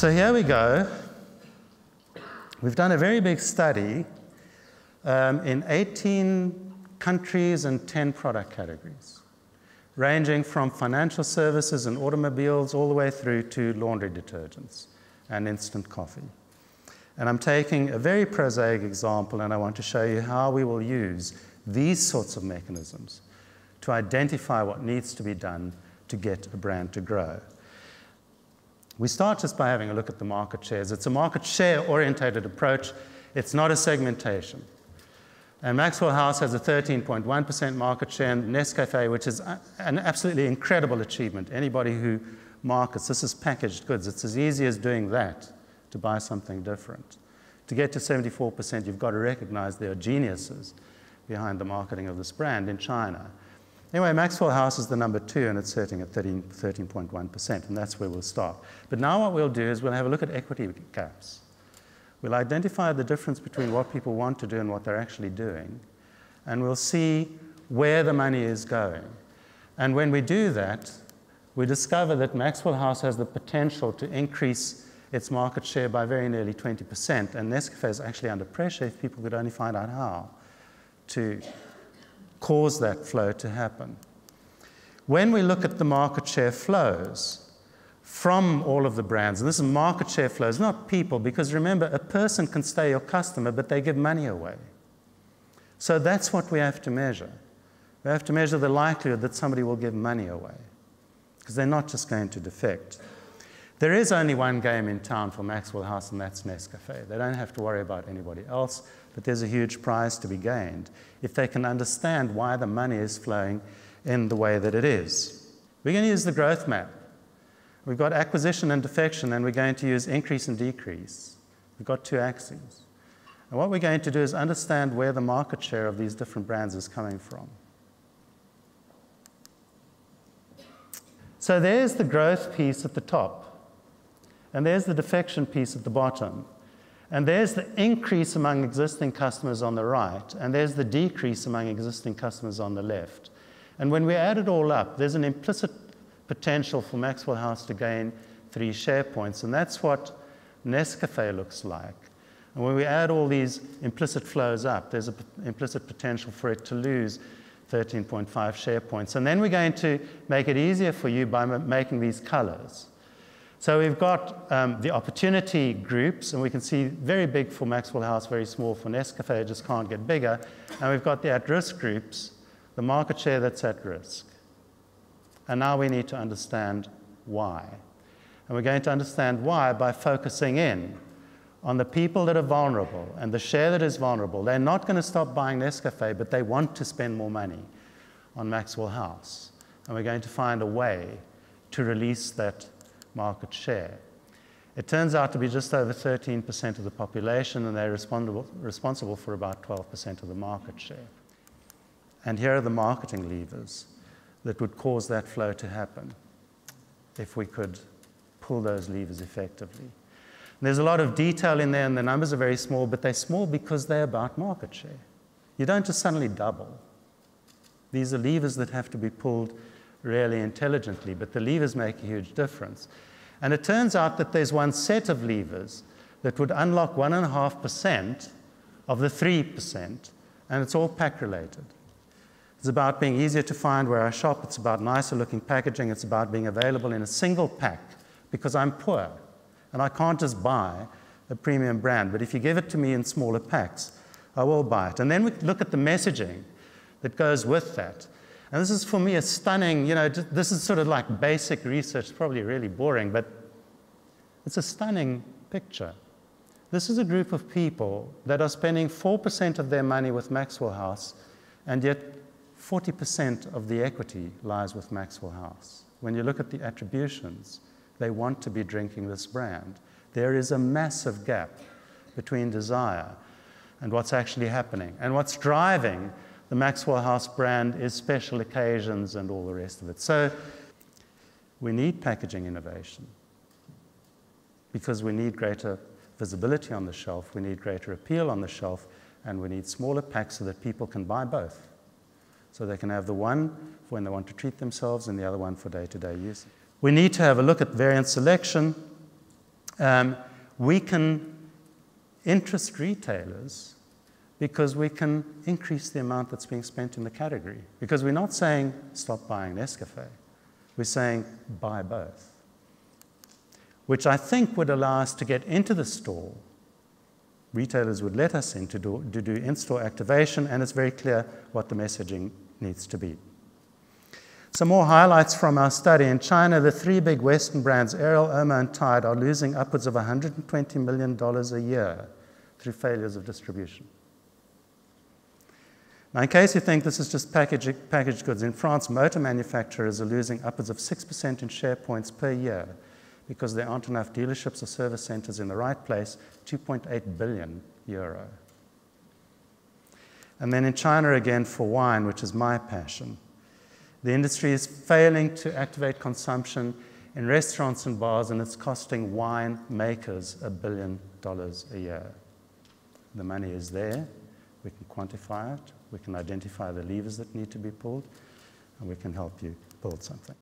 So here we go. We've done a very big study in 18 countries and 10 product categories, ranging from financial services and automobiles all the way through to laundry detergents and instant coffee. And I'm taking a very prosaic example, and I want to show you how we will use these sorts of mechanisms to identify what needs to be done to get a brand to grow. We start just by having a look at the market shares. It's a market share-orientated approach. It's not a segmentation. And Maxwell House has a 13.1% market share, and Nescafé, which is an absolutely incredible achievement. Anybody who markets, this is packaged goods. It's as easy as doing that to buy something different. To get to 74%, you've got to recognize there are geniuses behind the marketing of this brand in China. Anyway, Maxwell House is the number 2, and it's sitting at 13.1%, and that's where we'll start. But now what we'll do is we'll have a look at equity gaps. We'll identify the difference between what people want to do and what they're actually doing, and we'll see where the money is going. And when we do that, we discover that Maxwell House has the potential to increase its market share by very nearly 20%, and Nescafé is actually under pressure if people could only find out how to cause that flow to happen. When we look at the market share flows from all of the brands, and this is market share flows, not people, because remember, a person can stay your customer, but they give money away. So that's what we have to measure. We have to measure the likelihood that somebody will give money away, because they're not just going to defect. There is only one game in town for Maxwell House, and that's Nescafé. They don't have to worry about anybody else, but there's a huge prize to be gained if they can understand why the money is flowing in the way that it is. We're going to use the growth map. We've got acquisition and defection, and we're going to use increase and decrease. We've got 2 axes. And what we're going to do is understand where the market share of these different brands is coming from. So there's the growth piece at the top, and there's the defection piece at the bottom. And there's the increase among existing customers on the right, and there's the decrease among existing customers on the left. And when we add it all up, there's an implicit potential for Maxwell House to gain 3 share points, and that's what Nescafé looks like. And when we add all these implicit flows up, there's an implicit potential for it to lose 13.5 share points. And then we're going to make it easier for you by making these colors. So we've got the opportunity groups, and we can see very big for Maxwell House, very small for Nescafé, it just can't get bigger. And we've got the at-risk groups, the market share that's at risk. And now we need to understand why. And we're going to understand why by focusing in on the people that are vulnerable and the share that is vulnerable. They're not going to stop buying Nescafé, but they want to spend more money on Maxwell House. And we're going to find a way to release that market share. It turns out to be just over 13% of the population, and they're responsible for about 12% of the market share. And here are the marketing levers that would cause that flow to happen if we could pull those levers effectively. And there's a lot of detail in there, and the numbers are very small, but they're small because they're about market share. You don't just suddenly double. These are levers that have to be pulled really intelligently, but the levers make a huge difference. And it turns out that there's one set of levers that would unlock 1.5% of the 3%, and it's all pack related. It's about being easier to find where I shop, it's about nicer looking packaging, it's about being available in a single pack, because I'm poor, and I can't just buy a premium brand, but if you give it to me in smaller packs, I will buy it. And then we look at the messaging that goes with that. And this is, for me, a stunning, this is sort of like basic research. It's probably really boring, but it's a stunning picture. This is a group of people that are spending 4% of their money with Maxwell House, and yet 40% of the equity lies with Maxwell House. When you look at the attributions, they want to be drinking this brand. There is a massive gap between desire and what's actually happening. And what's driving the Maxwell House brand is special occasions and all the rest of it. So we need packaging innovation because we need greater visibility on the shelf, we need greater appeal on the shelf, and we need smaller packs so that people can buy both. So they can have the one for when they want to treat themselves and the other one for day-to-day use. We need to have a look at variant selection, We can interest retailers because we can increase the amount that's being spent in the category. Because we're not saying stop buying Nescafe. We're saying buy both, which I think would allow us to get into the store. Retailers would let us in to do in-store activation, and it's very clear what the messaging needs to be. Some more highlights from our study. In China, the three big Western brands, Ariel, Oma, and Tide, are losing upwards of $120 million a year through failures of distribution. Now, in case you think this is just packaged goods, in France, motor manufacturers are losing upwards of 6% in share points per year because there aren't enough dealerships or service centers in the right place, 2.8 billion euro. And then in China again, for wine, which is my passion, the industry is failing to activate consumption in restaurants and bars, and it's costing wine makers $1 billion a year. The money is there. We can quantify it. We can identify the levers that need to be pulled, and we can help you build something.